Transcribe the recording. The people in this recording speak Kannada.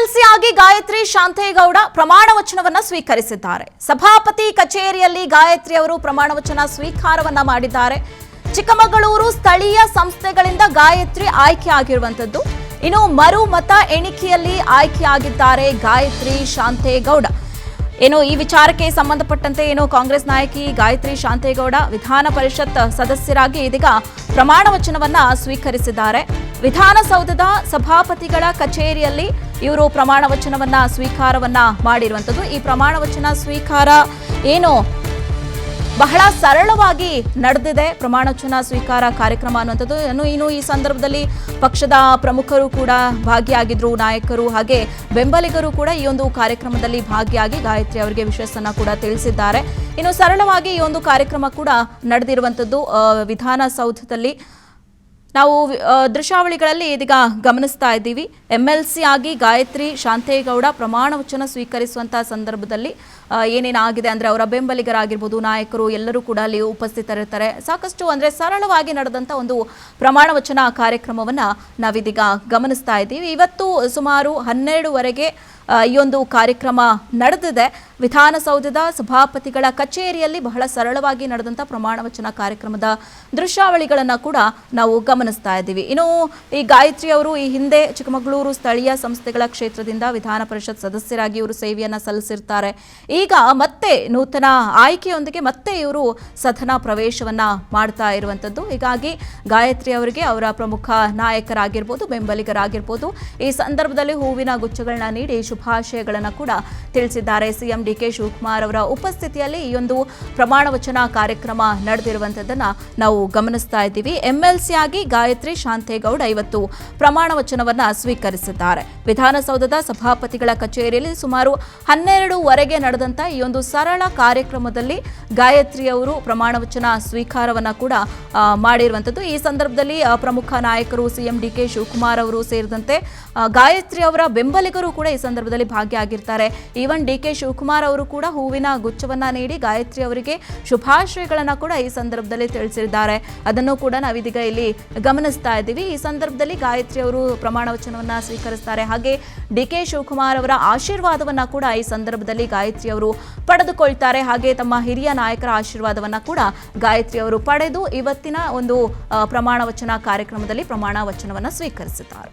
ಎಂಎಲ್ಸಿ ಆಗಿ ಗಾಯತ್ರಿ ಶಾಂತೇಗೌಡ ಪ್ರಮಾಣ ವಚನವನ್ನ ಸ್ವೀಕರಿಸಿದ್ದಾರೆ. ಸಭಾಪತಿ ಕಚೇರಿಯಲ್ಲಿ ಗಾಯತ್ರಿ ಅವರು ಪ್ರಮಾಣ ವಚನ ಸ್ವೀಕಾರವನ್ನ ಮಾಡಿದ್ದಾರೆ. ಚಿಕ್ಕಮಗಳೂರು ಸ್ಥಳೀಯ ಸಂಸ್ಥೆಗಳಿಂದ ಗಾಯತ್ರಿ ಆಯ್ಕೆ ಆಗಿರುವಂತದ್ದು. ಇನ್ನು ಮರು ಮತ ಎಣಿಕೆಯಲ್ಲಿ ಆಯ್ಕೆಯಾಗಿದ್ದಾರೆ ಗಾಯತ್ರಿ ಶಾಂತೇಗೌಡ. ಏನು ಈ ವಿಚಾರಕ್ಕೆ ಸಂಬಂಧಪಟ್ಟಂತೆ ಕಾಂಗ್ರೆಸ್ ನಾಯಕಿ ಗಾಯತ್ರಿ ಶಾಂತೇಗೌಡ ವಿಧಾನ ಪರಿಷತ್ ಸದಸ್ಯರಾಗಿ ಇದೀಗ ಪ್ರಮಾಣ ವಚನವನ್ನ ಸ್ವೀಕರಿಸಿದ್ದಾರೆ. ವಿಧಾನಸೌಧದ ಸಭಾಪತಿಗಳ ಕಚೇರಿಯಲ್ಲಿ ಇವರು ಪ್ರಮಾಣ ವಚನವನ್ನ ಸ್ವೀಕಾರವನ್ನ ಮಾಡಿರುವಂತದ್ದು. ಈ ಪ್ರಮಾಣ ವಚನ ಸ್ವೀಕಾರ ಬಹಳ ಸರಳವಾಗಿ ನಡೆದಿದೆ. ಪ್ರಮಾಣ ವಚನ ಸ್ವೀಕಾರ ಕಾರ್ಯಕ್ರಮ ಅನ್ನುವಂಥದ್ದು ಇನ್ನು ಈ ಸಂದರ್ಭದಲ್ಲಿ ಪಕ್ಷದ ಪ್ರಮುಖರು ಕೂಡ ಭಾಗಿಯಾಗಿದ್ರು, ನಾಯಕರು ಹಾಗೆ ಬೆಂಬಲಿಗರು ಕೂಡ ಈ ಒಂದು ಕಾರ್ಯಕ್ರಮದಲ್ಲಿ ಭಾಗಿಯಾಗಿ ಗಾಯತ್ರಿ ಅವರಿಗೆ ವಿಶ್ವಾಸನ ಕೂಡ ತಿಳಿಸಿದ್ದಾರೆ. ಇನ್ನು ಸರಳವಾಗಿ ಈ ಒಂದು ಕಾರ್ಯಕ್ರಮ ಕೂಡ ನಡೆದಿರುವಂಥದ್ದು ವಿಧಾನಸೌಧದಲ್ಲಿ ನಾವು ದೃಶ್ಯಾವಳಿಗಳಲ್ಲಿ ಇದೀಗ ಗಮನಿಸ್ತಾ ಇದ್ದೀವಿ. ಎಂಎಲ್ಸಿ ಆಗಿ ಗಾಯತ್ರಿ ಶಾಂತೇಗೌಡ ಪ್ರಮಾಣ ವಚನ ಸ್ವೀಕರಿಸುವಂತಹ ಸಂದರ್ಭದಲ್ಲಿ ಏನೇನಾಗಿದೆ ಅಂದ್ರೆ ಅವರ ಬೆಂಬಲಿಗರಾಗಿರ್ಬೋದು, ನಾಯಕರು ಎಲ್ಲರೂ ಕೂಡ ಅಲ್ಲಿ ಉಪಸ್ಥಿತರಿರ್ತಾರೆ. ಸಾಕಷ್ಟು ಅಂದ್ರೆ ಸರಳವಾಗಿ ನಡೆದಂತ ಒಂದು ಪ್ರಮಾಣ ವಚನ ಕಾರ್ಯಕ್ರಮವನ್ನ ನಾವಿದೀಗ ಗಮನಿಸ್ತಾ ಇದ್ದೀವಿ. ಇವತ್ತು ಸುಮಾರು 12ವರೆಗೆ ಈ ಒಂದು ಕಾರ್ಯಕ್ರಮ ನಡೆದಿದೆ. ವಿಧಾನಸೌಧದ ಸಭಾಪತಿಗಳ ಕಚೇರಿಯಲ್ಲಿ ಬಹಳ ಸರಳವಾಗಿ ನಡೆದಂಥ ಪ್ರಮಾಣ ವಚನ ಕಾರ್ಯಕ್ರಮದ ದೃಶ್ಯಾವಳಿಗಳನ್ನು ಕೂಡ ನಾವು ಗಮನಿಸ್ತಾ ಇದ್ದೀವಿ. ಇನ್ನು ಈ ಗಾಯತ್ರಿ ಅವರು ಈ ಹಿಂದೆ ಚಿಕ್ಕಮಗಳೂರು ಸ್ಥಳೀಯ ಸಂಸ್ಥೆಗಳ ಕ್ಷೇತ್ರದಿಂದ ವಿಧಾನ ಪರಿಷತ್ ಸದಸ್ಯರಾಗಿ ಇವರು ಸೇವೆಯನ್ನು ಸಲ್ಲಿಸಿರ್ತಾರೆ. ಈಗ ಮತ್ತೆ ನೂತನ ಆಯ್ಕೆಯೊಂದಿಗೆ ಮತ್ತೆ ಇವರು ಸದನ ಪ್ರವೇಶವನ್ನ ಮಾಡ್ತಾ ಇರುವಂಥದ್ದು. ಹೀಗಾಗಿ ಗಾಯತ್ರಿ ಅವರಿಗೆ ಅವರ ಪ್ರಮುಖ ನಾಯಕರಾಗಿರ್ಬೋದು, ಬೆಂಬಲಿಗರಾಗಿರ್ಬೋದು ಈ ಸಂದರ್ಭದಲ್ಲಿ ಹೂವಿನ ಗುಚ್ಛಗಳನ್ನ ನೀಡಿ ಶುಭಾಶಯಗಳನ್ನು ಕೂಡ ತಿಳಿಸಿದ್ದಾರೆ. ಸಿಎಂ ಡಿಕೆ ಶಿವಕುಮಾರ್ ಅವರ ಉಪಸ್ಥಿತಿಯಲ್ಲಿ ಈ ಒಂದು ಪ್ರಮಾಣ ವಚನ ಕಾರ್ಯಕ್ರಮ ನಡೆದಿರುವಂತದ್ದನ್ನ ನಾವು ಗಮನಿಸ್ತಾ ಇದ್ದೀವಿ. ಎಂಎಲ್ಸಿ ಆಗಿ ಗಾಯತ್ರಿ ಶಾಂತೇಗೌಡ ಇವತ್ತು ಪ್ರಮಾಣ ವಚನವನ್ನ ಸ್ವೀಕರಿಸಿದ್ದಾರೆ. ವಿಧಾನಸೌಧದ ಸಭಾಪತಿಗಳ ಕಚೇರಿಯಲ್ಲಿ ಸುಮಾರು 12ವರೆಗೆ ನಡೆದಂತ ಈ ಒಂದು ಸರಳ ಕಾರ್ಯಕ್ರಮದಲ್ಲಿ ಗಾಯತ್ರಿ ಅವರು ಪ್ರಮಾಣ ವಚನ ಸ್ವೀಕಾರವನ್ನ ಕೂಡ ಮಾಡಿರುವಂತದ್ದು. ಈ ಸಂದರ್ಭದಲ್ಲಿ ಪ್ರಮುಖ ನಾಯಕರು ಸಿಎಂ ಡಿಕೆ ಶಿವಕುಮಾರ್ ಅವರು ಸೇರಿದಂತೆ ಗಾಯತ್ರಿ ಅವರ ಬೆಂಬಲಿಗರು ಕೂಡ ಈ ಸಂದರ್ಭದಲ್ಲಿ ಭಾಗಿಯಾಗಿರ್ತಾರೆ. ಈವನ್ ಡಿಕೆ ಶಿವಕುಮಾರ್ ಅವರು ಕೂಡ ಹೂವಿನ ಗುಚ್ಛವನ್ನ ನೀಡಿ ಗಾಯತ್ರಿ ಅವರಿಗೆ ಶುಭಾಶಯಗಳನ್ನ ಕೂಡ ಈ ಸಂದರ್ಭದಲ್ಲಿ ತಿಳಿಸಿದ್ದಾರೆ. ಅದನ್ನು ಕೂಡ ನಾವಿದೀಗ ಇಲ್ಲಿ ಗಮನಿಸ್ತಾ ಇದ್ದೀವಿ. ಈ ಸಂದರ್ಭದಲ್ಲಿ ಗಾಯತ್ರಿ ಅವರು ಪ್ರಮಾಣ ವಚನವನ್ನ ಸ್ವೀಕರಿಸ್ತಾರೆ. ಹಾಗೆ ಡಿಕೆ ಶಿವಕುಮಾರ್ ಅವರ ಆಶೀರ್ವಾದವನ್ನ ಕೂಡ ಈ ಸಂದರ್ಭದಲ್ಲಿ ಗಾಯತ್ರಿ ಅವರು ಪಡೆದುಕೊಳ್ತಾರೆ. ಹಾಗೆ ತಮ್ಮ ಹಿರಿಯ ನಾಯಕರ ಆಶೀರ್ವಾದವನ್ನ ಕೂಡ ಗಾಯತ್ರಿ ಅವರು ಪಡೆದು ಇವತ್ತಿನ ಒಂದು ಪ್ರಮಾಣ ವಚನ ಕಾರ್ಯಕ್ರಮದಲ್ಲಿ ಪ್ರಮಾಣ ವಚನವನ್ನ ಸ್ವೀಕರಿಸಿದ್ದಾರೆ.